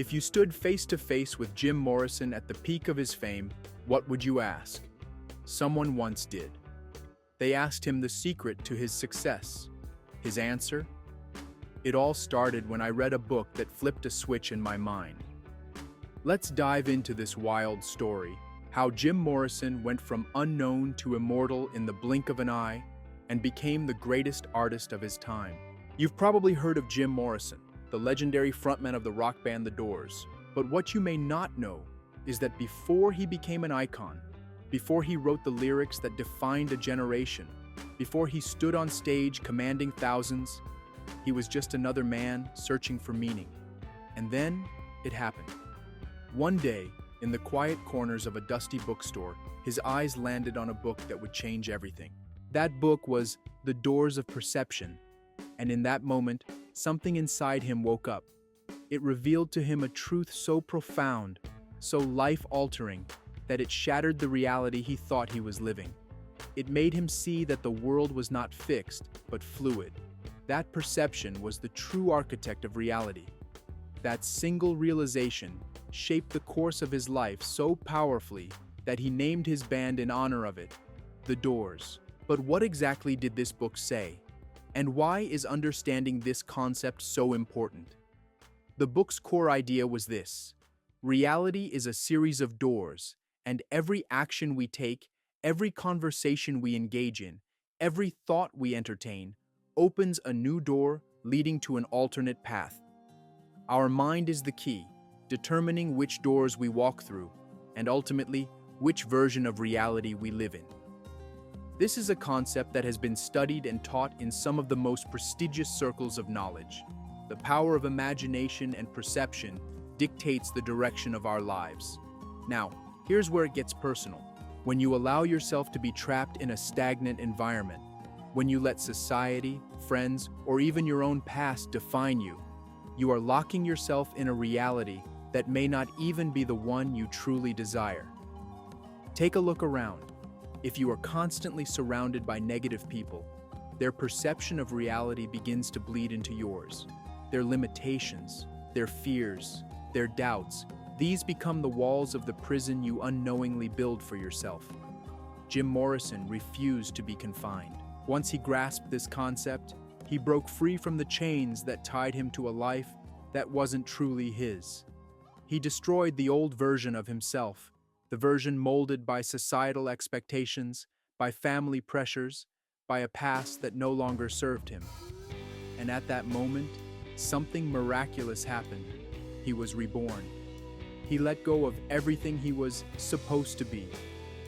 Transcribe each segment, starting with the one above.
If you stood face to face with Jim Morrison at the peak of his fame, what would you ask? Someone once did. They asked him the secret to his success. His answer? It all started when I read a book that flipped a switch in my mind. Let's dive into this wild story, how Jim Morrison went from unknown to immortal in the blink of an eye and became the greatest artist of his time. You've probably heard of Jim Morrison, the legendary frontman of the rock band The Doors. But what you may not know is that before he became an icon, before he wrote the lyrics that defined a generation, before he stood on stage commanding thousands, he was just another man searching for meaning. And then it happened. One day, in the quiet corners of a dusty bookstore, his eyes landed on a book that would change everything. That book was The Doors of Perception, and in that moment, something inside him woke up. It revealed to him a truth so profound, so life-altering, that it shattered the reality he thought he was living. It made him see that the world was not fixed, but fluid. That perception was the true architect of reality. That single realization shaped the course of his life so powerfully that he named his band in honor of it, The Doors. But what exactly did this book say? And why is understanding this concept so important? The book's core idea was this: reality is a series of doors, and every action we take, every conversation we engage in, every thought we entertain, opens a new door leading to an alternate path. Our mind is the key, determining which doors we walk through, and ultimately, which version of reality we live in. This is a concept that has been studied and taught in some of the most prestigious circles of knowledge. The power of imagination and perception dictates the direction of our lives. Now, here's where it gets personal. When you allow yourself to be trapped in a stagnant environment, when you let society, friends, or even your own past define you, you are locking yourself in a reality that may not even be the one you truly desire. Take a look around. If you are constantly surrounded by negative people, their perception of reality begins to bleed into yours. Their limitations, their fears, their doubts, these become the walls of the prison you unknowingly build for yourself. Jim Morrison refused to be confined. Once he grasped this concept, he broke free from the chains that tied him to a life that wasn't truly his. He destroyed the old version of himself, the version molded by societal expectations, by family pressures, by a past that no longer served him. And at that moment, something miraculous happened. He was reborn. He let go of everything he was supposed to be.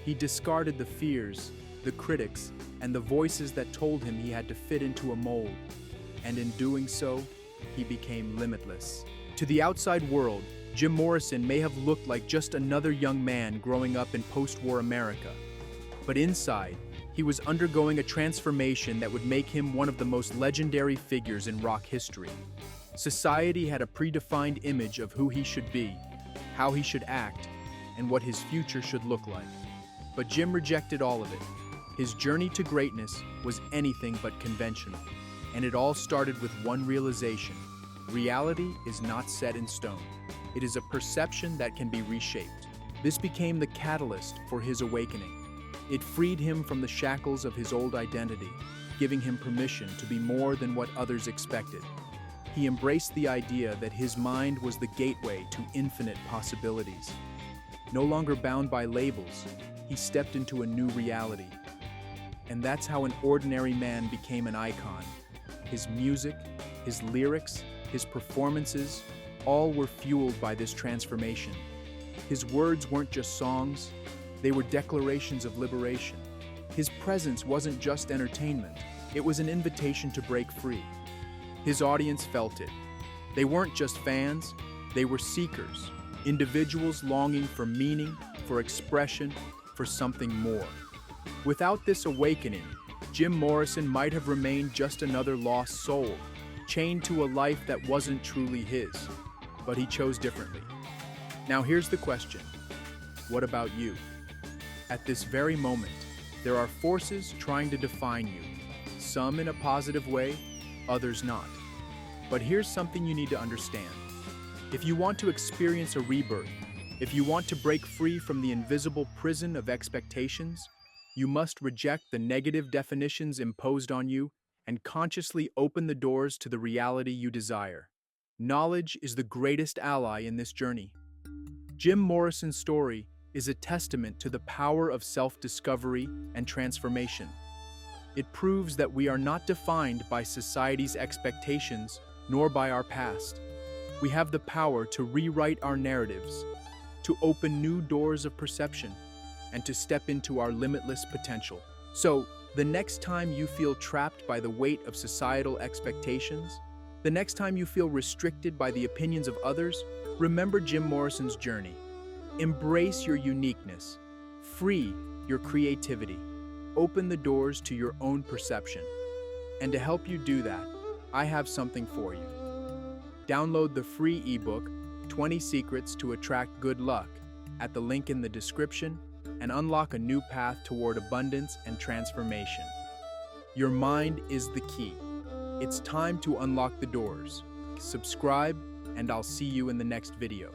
He discarded the fears, the critics, and the voices that told him he had to fit into a mold. And in doing so, he became limitless. To the outside world, Jim Morrison may have looked like just another young man growing up in post-war America. But inside, he was undergoing a transformation that would make him one of the most legendary figures in rock history. Society had a predefined image of who he should be, how he should act, and what his future should look like. But Jim rejected all of it. His journey to greatness was anything but conventional. And it all started with one realization: reality is not set in stone. It is a perception that can be reshaped. This became the catalyst for his awakening. It freed him from the shackles of his old identity, giving him permission to be more than what others expected. He embraced the idea that his mind was the gateway to infinite possibilities. No longer bound by labels, he stepped into a new reality. And that's how an ordinary man became an icon. His music, his lyrics, his performances, all were fueled by this transformation. His words weren't just songs, they were declarations of liberation. His presence wasn't just entertainment, it was an invitation to break free. His audience felt it. They weren't just fans, they were seekers, individuals longing for meaning, for expression, for something more. Without this awakening, Jim Morrison might have remained just another lost soul, chained to a life that wasn't truly his. But he chose differently. Now here's the question: what about you? At this very moment, there are forces trying to define you, some in a positive way, others not. But here's something you need to understand. If you want to experience a rebirth, if you want to break free from the invisible prison of expectations, you must reject the negative definitions imposed on you and consciously open the doors to the reality you desire. Knowledge is the greatest ally in this journey. Jim Morrison's story is a testament to the power of self-discovery and transformation. It proves that we are not defined by society's expectations nor by our past. We have the power to rewrite our narratives, to open new doors of perception, and to step into our limitless potential. So, the next time you feel trapped by the weight of societal expectations, the next time you feel restricted by the opinions of others, remember Jim Morrison's journey. Embrace your uniqueness, free your creativity, open the doors to your own perception. And to help you do that, I have something for you. Download the free ebook, 20 Secrets to Attract Good Luck, at the link in the description, and unlock a new path toward abundance and transformation. Your mind is the key. It's time to unlock the doors. Subscribe, and I'll see you in the next video.